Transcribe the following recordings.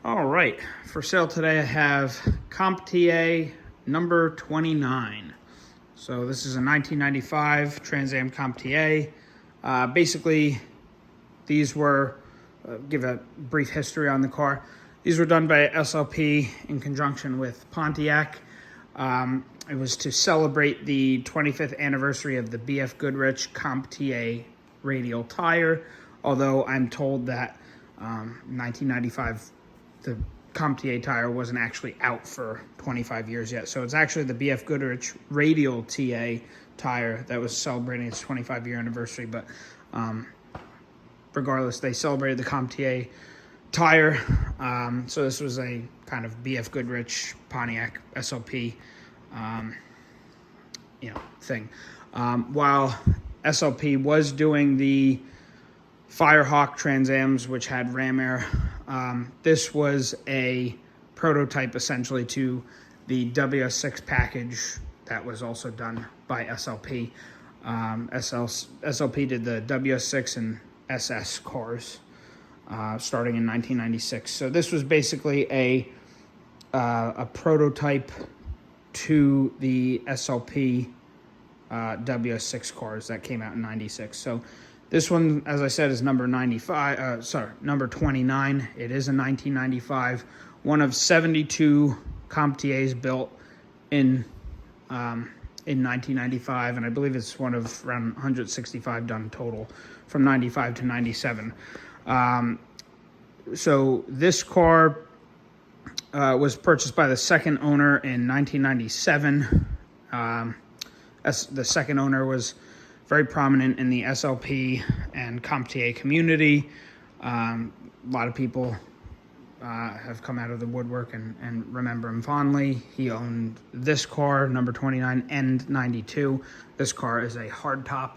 All right, for sale today I have CompTA number 29. So this is a 1995 Trans Am CompTA. Basically, these were, give a brief history on the car. These were done by SLP in conjunction with Pontiac. It was to celebrate the 25th anniversary of the BF Goodrich CompTA radial tire, although I'm told that 1995 the CompTA tire wasn't actually out for 25 years yet. So it's actually the BF Goodrich radial TA tire that was celebrating its 25-year anniversary. But regardless, they celebrated the CompTA tire. So this was a kind of BF Goodrich, Pontiac, SLP, thing. While SLP was doing the Firehawk Trans Ams, which had ram air. This was a prototype essentially to the WS6 package that was also done by SLP. SLP did the WS6 and SS cars starting in 1996. So this was basically a prototype to the SLP WS6 cars that came out in 96. So this one, as I said, is number 29. It is a 1995, one of 72 CompTAs built in 1995, and I believe it's one of around 165 done total from 95 to 97. So this car was purchased by the second owner in 1997. The second owner was very prominent in the SLP and CompTA community. A lot of people have come out of the woodwork and remember him fondly. He owned this car, number 29 and 92. This car is a hardtop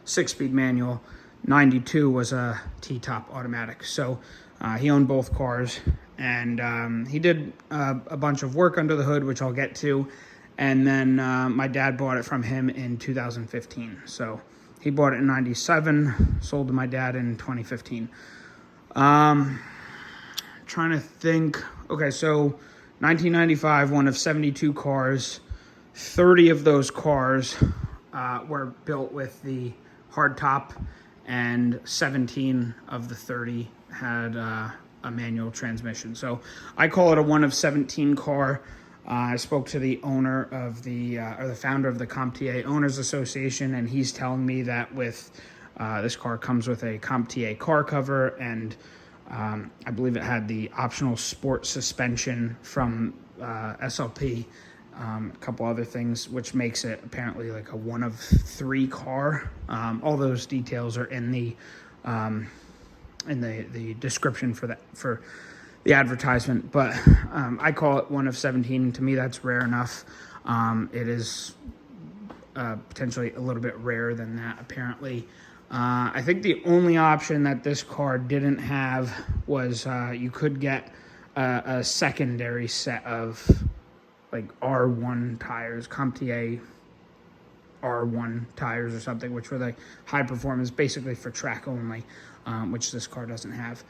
6-speed manual. 92 was a T-top automatic. So he owned both cars, and he did a bunch of work under the hood, which I'll get to. And then my dad bought it from him in 2015. So he bought it in 97, sold to my dad in 2015. Trying to think. Okay, so 1995, one of 72 cars. 30 of those cars were built with the hardtop, and 17 of the 30 had a manual transmission. So I call it a one of 17 car. I spoke to the owner of the founder of the CompTA Owners Association, and he's telling me that with this car comes with a CompTA car cover, and I believe it had the optional sport suspension from SLP, a couple other things, which makes it apparently like a one of 3 car. All those details are in the description for the advertisement, but I call it one of 17. To me, that's rare enough. It is potentially a little bit rarer than that, apparently. I think the only option that this car didn't have was you could get a secondary set of like R1 tires, CompTA R1 tires or something, which were like high performance, basically for track only, which this car doesn't have.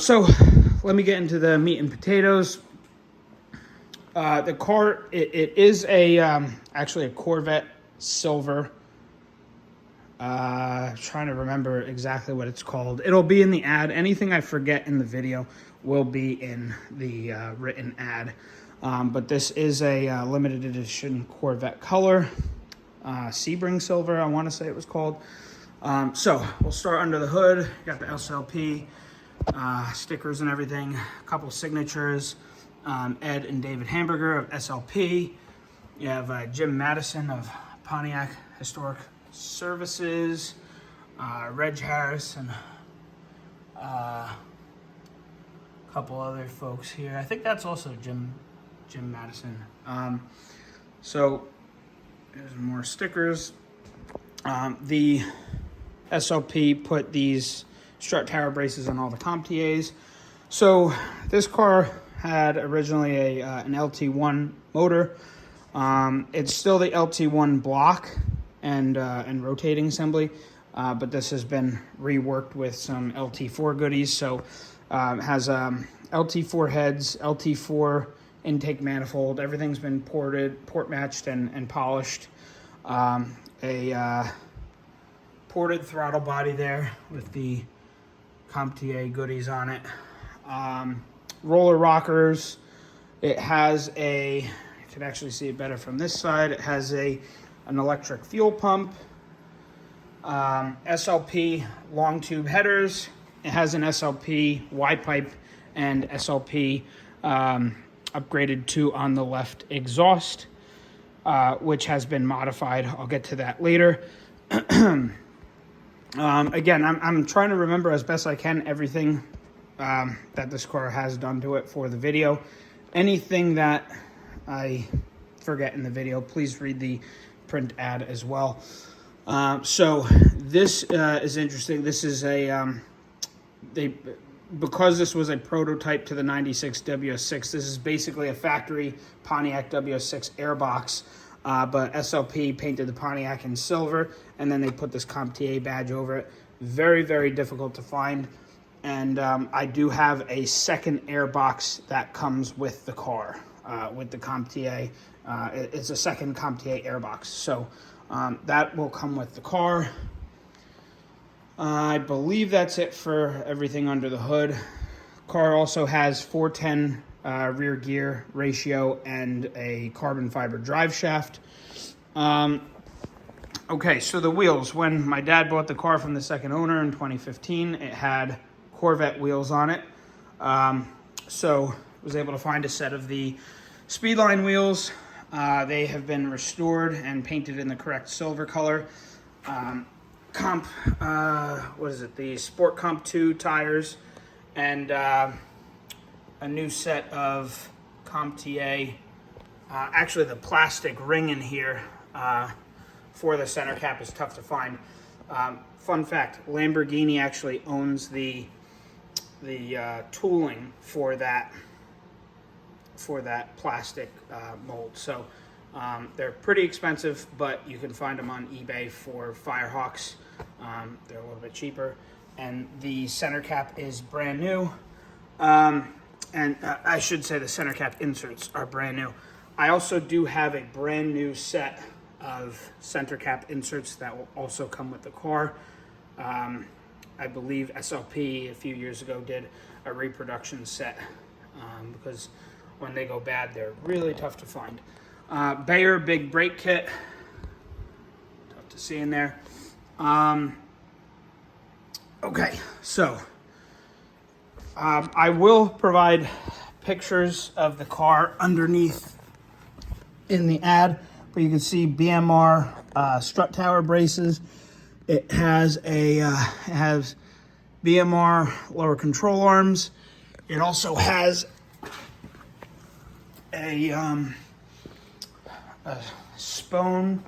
So let me get into the meat and potatoes. The car, it is actually a Corvette silver. Trying to remember exactly what it's called. It'll be in the ad. Anything I forget in the video will be in the written ad. But this is a limited edition Corvette color. Sebring silver, I want to say it was called. So we'll start under the hood. Got the SLP stickers and everything, a couple signatures. Ed and David Hamburger of SLP. You have Jim Madison of Pontiac Historic Services, Reg Harris, and a couple other folks here. I think that's also Jim Madison. So there's more stickers. The SLP put these strut tower braces on all the CompTAs. So this car had originally an LT1 motor. It's still the LT1 block and rotating assembly. but this has been reworked with some LT4 goodies. So it has LT4 heads, LT4 intake manifold. Everything's been port matched and polished. A ported throttle body there with the CompTIA goodies on it. Roller rockers. It has a, you can actually see it better from this side. It has an electric fuel pump. SLP long tube headers. It has an SLP Y-pipe and SLP upgraded to on the left exhaust, which has been modified. I'll get to that later. Again, I'm trying to remember as best I can everything that this car has done to it for the video. Anything that I forget in the video, please read the print ad as well. So this is interesting. This is because this was a prototype to the 96 WS6, this is basically a factory Pontiac WS6 airbox, but SLP painted the Pontiac in silver, and then they put this CompTIA badge over it. Very, very difficult to find. And I do have a second airbox that comes with the car, with the CompTIA. It's a second CompTIA airbox. So that will come with the car. I believe that's it for everything under the hood. Car also has 410 rear gear ratio and a carbon fiber drive shaft. Okay, so the wheels. When my dad bought the car from the second owner in 2015, it had Corvette wheels on it. So was able to find a set of the Speedline wheels. They have been restored and painted in the correct silver color. The Sport Comp 2 tires, and a new set of CompTIA. Actually, the plastic ring in here for the center cap is tough to find. Fun fact, Lamborghini actually owns the tooling for that plastic mold. So they're pretty expensive, but you can find them on eBay for Firehawks. They're a little bit cheaper. And the center cap is brand new. And I should say the center cap inserts are brand new. I also do have a brand new set of center cap inserts that will also come with the car. I believe SLP a few years ago did a reproduction set because when they go bad, they're really tough to find. Bayer big brake kit, tough to see in there. Okay, so I will provide pictures of the car underneath in the ad, but you can see BMR strut tower braces. It has BMR lower control arms. It also has a spoon,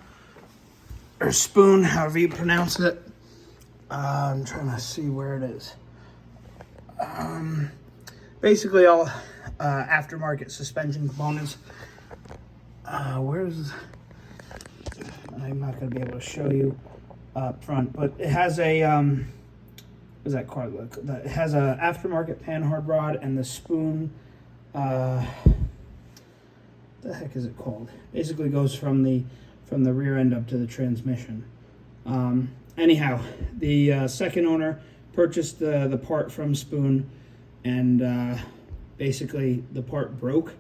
however you pronounce it. I'm trying to see where it is. Basically all aftermarket suspension components. I'm not going to be able to show you up front, but it has a what does that car look? It has a aftermarket panhard rod and the spoon. The heck is it called? Basically goes from the rear end up to the transmission. Anyhow, the second owner purchased the part from Spoon, and basically the part broke.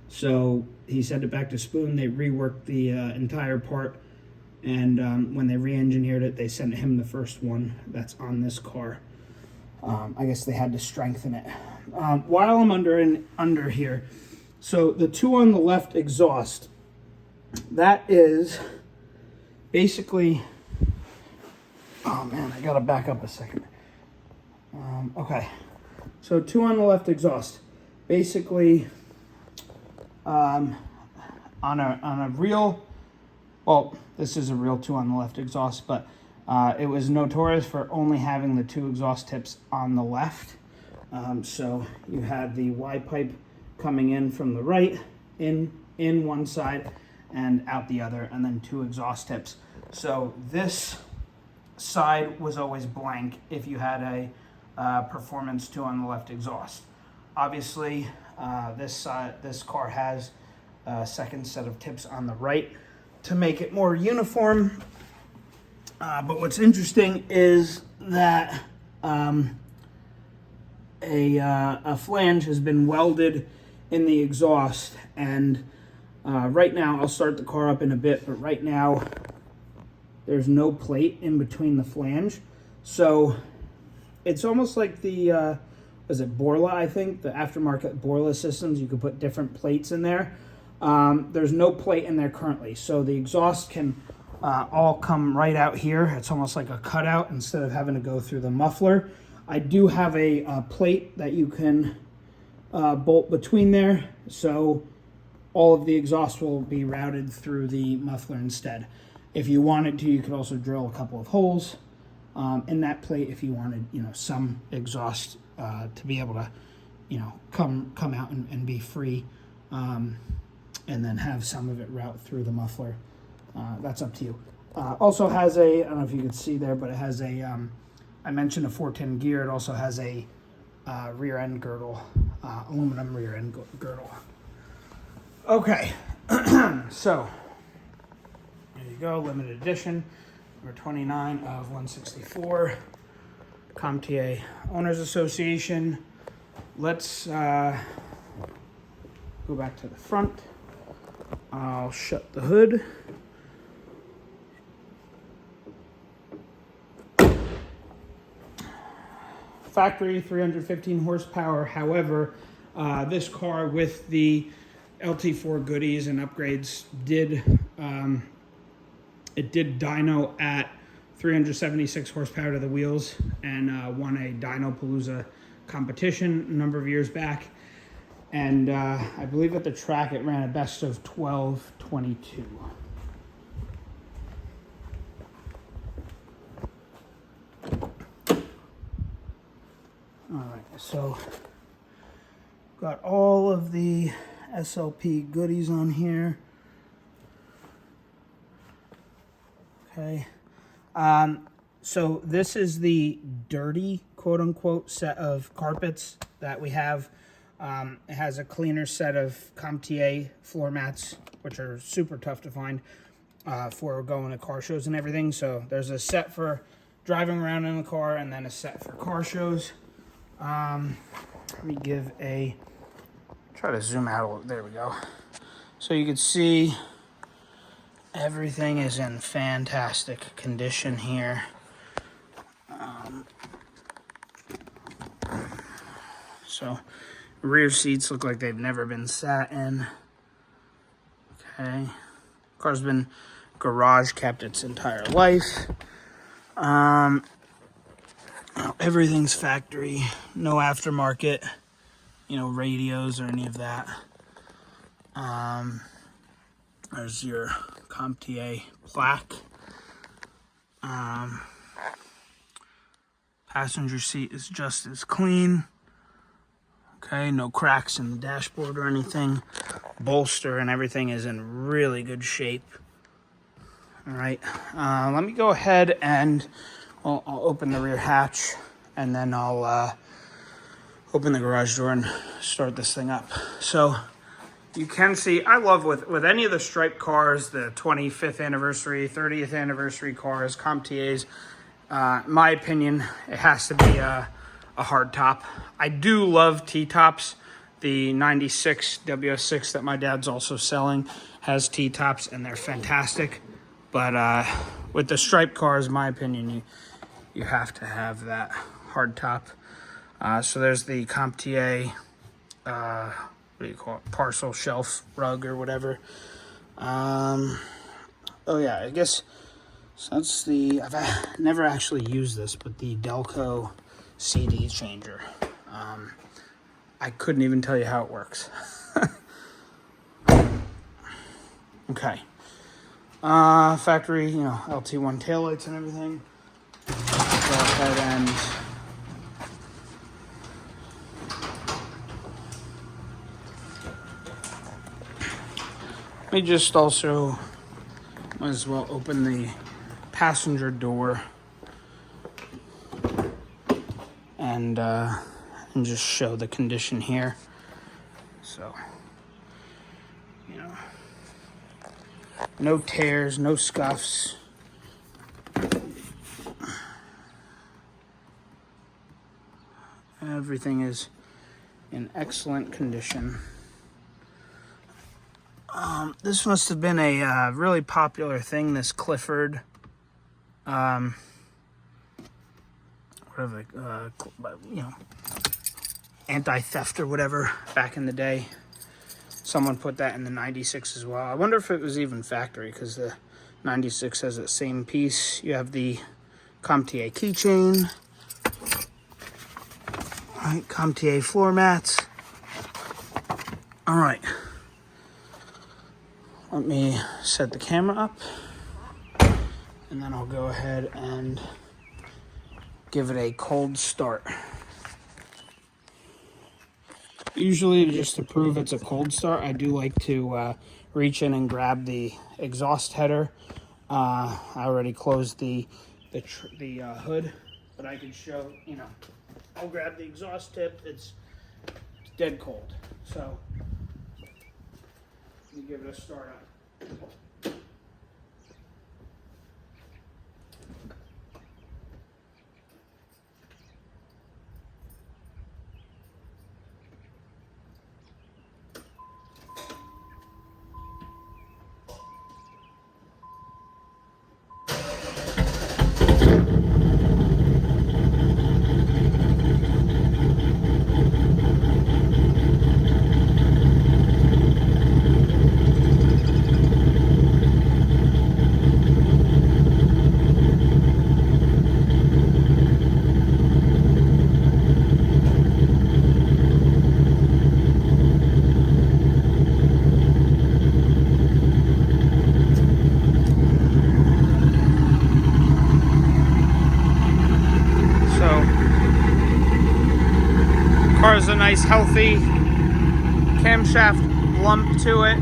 So he sent it back to Spoon. They reworked the entire part, and when they re-engineered it, they sent him the first one that's on this car. I guess they had to strengthen it. While I'm under here, so the two on the left exhaust, that is basically, oh man, I gotta back up a second. Okay, so two on the left exhaust, basically on a real, well, this is a real two on the left exhaust, but it was notorious for only having the two exhaust tips on the left. So you had the Y pipe coming in from the right, in one side and out the other, and then two exhaust tips. So this side was always blank if you had a Performance 2 on the left exhaust. Obviously, this car has a second set of tips on the right to make it more uniform. But what's interesting is that a flange has been welded in the exhaust, and right now, I'll start the car up in a bit, but right now there's no plate in between the flange. So it's almost like the, was it Borla, I think? The aftermarket Borla systems, you could put different plates in there. There's no plate in there currently. So the exhaust can all come right out here. It's almost like a cutout instead of having to go through the muffler. I do have a plate that you can bolt between there. So all of the exhaust will be routed through the muffler instead. If you wanted to, you could also drill a couple of holes in that plate if you wanted, some exhaust to be able to, come out and be free, and then have some of it route through the muffler. That's up to you. Also has I don't know if you could see there, but it has I mentioned a 410 gear. It also has a rear end girdle, aluminum rear end girdle. Okay, so there you go, limited edition, number 29 of 164, CompTIA Owners Association. Let's go back to the front. I'll shut the hood. Factory 315 horsepower. However, this car with the LT4 goodies and upgrades did dyno at 376 horsepower to the wheels and won a Dyno-Palooza competition a number of years back. And I believe at the track it ran a best of 12:22. All right, so got all of the SLP goodies on here. Okay. So this is the dirty, quote unquote, set of carpets that we have. It has a cleaner set of CompTIA floor mats, which are super tough to find for going to car shows and everything. So there's a set for driving around in the car and then a set for car shows. Let me try to zoom out. There we go. So you can see everything is in fantastic condition here. So rear seats look like they've never been sat in. Okay. Car's been garage kept its entire life. Everything's factory, no aftermarket, radios or any of that. There's your CompTIA plaque. Passenger seat is just as clean. Okay, no cracks in the dashboard or anything. Bolster and everything is in really good shape. All right, let me go ahead and I'll open the rear hatch, and then I'll open the garage door and start this thing up. So you can see, I love with any of the striped cars, the 25th anniversary, 30th anniversary cars, CompTIAs, in my opinion, it has to be a hard top. I do love T-tops. The 96 WS6 that my dad's also selling has T-tops, and they're fantastic. But with the striped cars, in my opinion, you have to have that hard top. So there's the CompTIA, what do you call it, parcel shelf rug or whatever. Oh yeah, I guess, so that's I've never actually used this, but the Delco CD changer. I couldn't even tell you how it works. Okay. Factory, LT1 taillights and everything. Go ahead and let me just also might as well open the passenger door and just show the condition here. So, you know, no tears, no scuffs. Everything is in excellent condition. This must have been a really popular thing, this Clifford, whatever, you know, anti-theft or whatever back in the day. Someone put that in the 96 as well. I wonder if it was even factory, because the 96 has the same piece. You have the Comptier keychain, right, Comptier floor mats. All right. Let me set the camera up, and then I'll go ahead and give it a cold start. Usually, just to prove it's a cold start, I do like to reach in and grab the exhaust header. I already closed the hood, but I can show, you know, I'll grab the exhaust tip. It's dead cold, so let me give it a start up. Car has a nice healthy camshaft lump to it.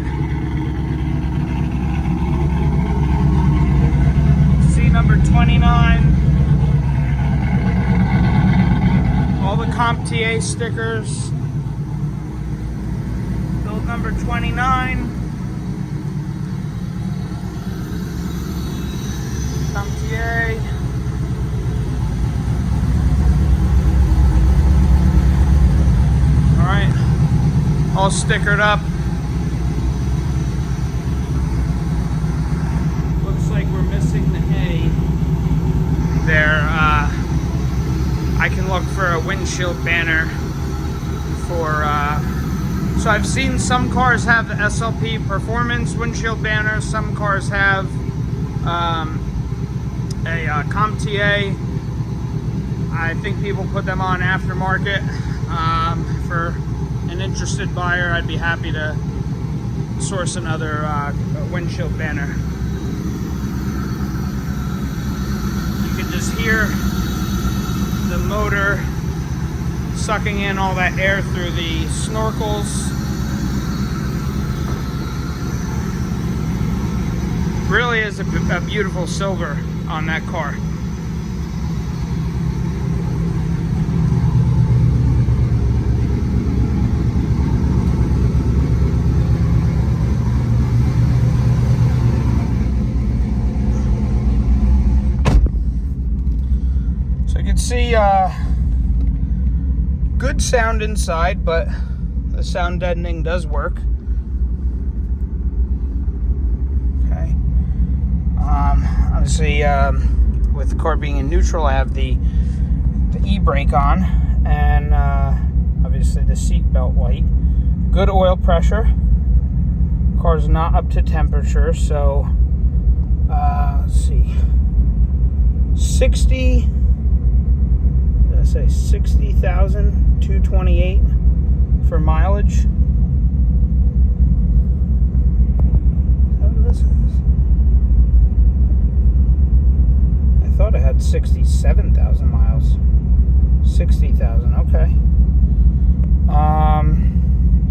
C number 29. All the Comptier stickers. Build number 29. Comptier. Alright, all stickered up. Looks like we're missing the hay there. I can look for a windshield banner for, so I've seen some cars have the SLP performance windshield banner, some cars have a Comptier. I think people put them on aftermarket. For an interested buyer, I'd be happy to source another windshield banner. You can just hear the motor sucking in all that air through the snorkels. Really is a beautiful silver on that car. See good sound inside, but the sound deadening does work. Okay. Obviously, with the car being in neutral, I have the e-brake on, and obviously the seat belt light. Good oil pressure. Car's not up to temperature, so let's see. 60,228 for mileage. Is that what this is? I thought it had 67,000 miles. 60,000, okay.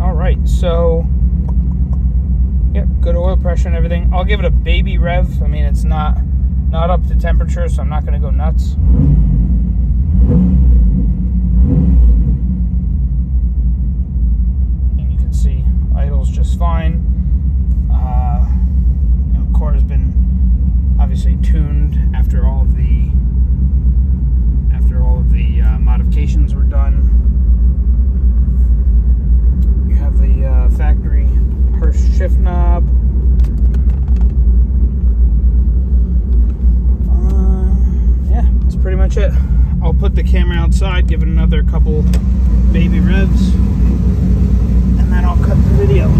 All right, so yeah, good oil pressure and everything. I'll give it a baby rev. I mean, it's not up to temperature, so I'm not going to go nuts. after all of the modifications were done. You have the factory Hurst shift knob. Yeah, that's pretty much it. I'll put the camera outside, give it another couple baby revs, and then I'll cut the video.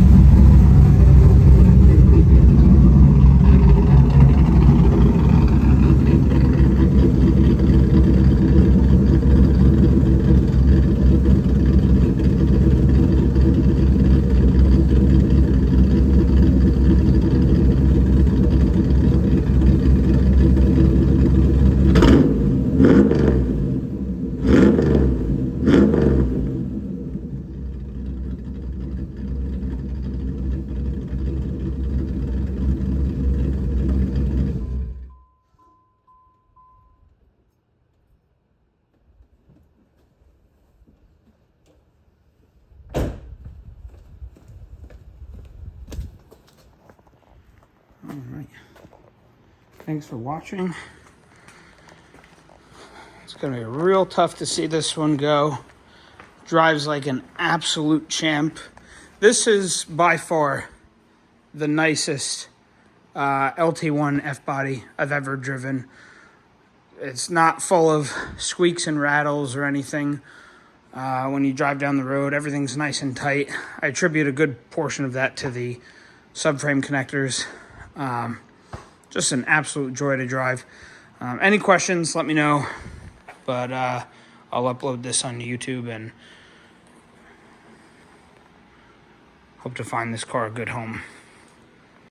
All right. Thanks for watching. It's going to be real tough to see this one go. Drives like an absolute champ. This is by far the nicest LT1 F-body I've ever driven. It's not full of squeaks and rattles or anything. When you drive down the road, everything's nice and tight. I attribute a good portion of that to the subframe connectors. Just an absolute joy to drive. Any questions, let me know. But I'll upload this on YouTube and hope to find this car a good home.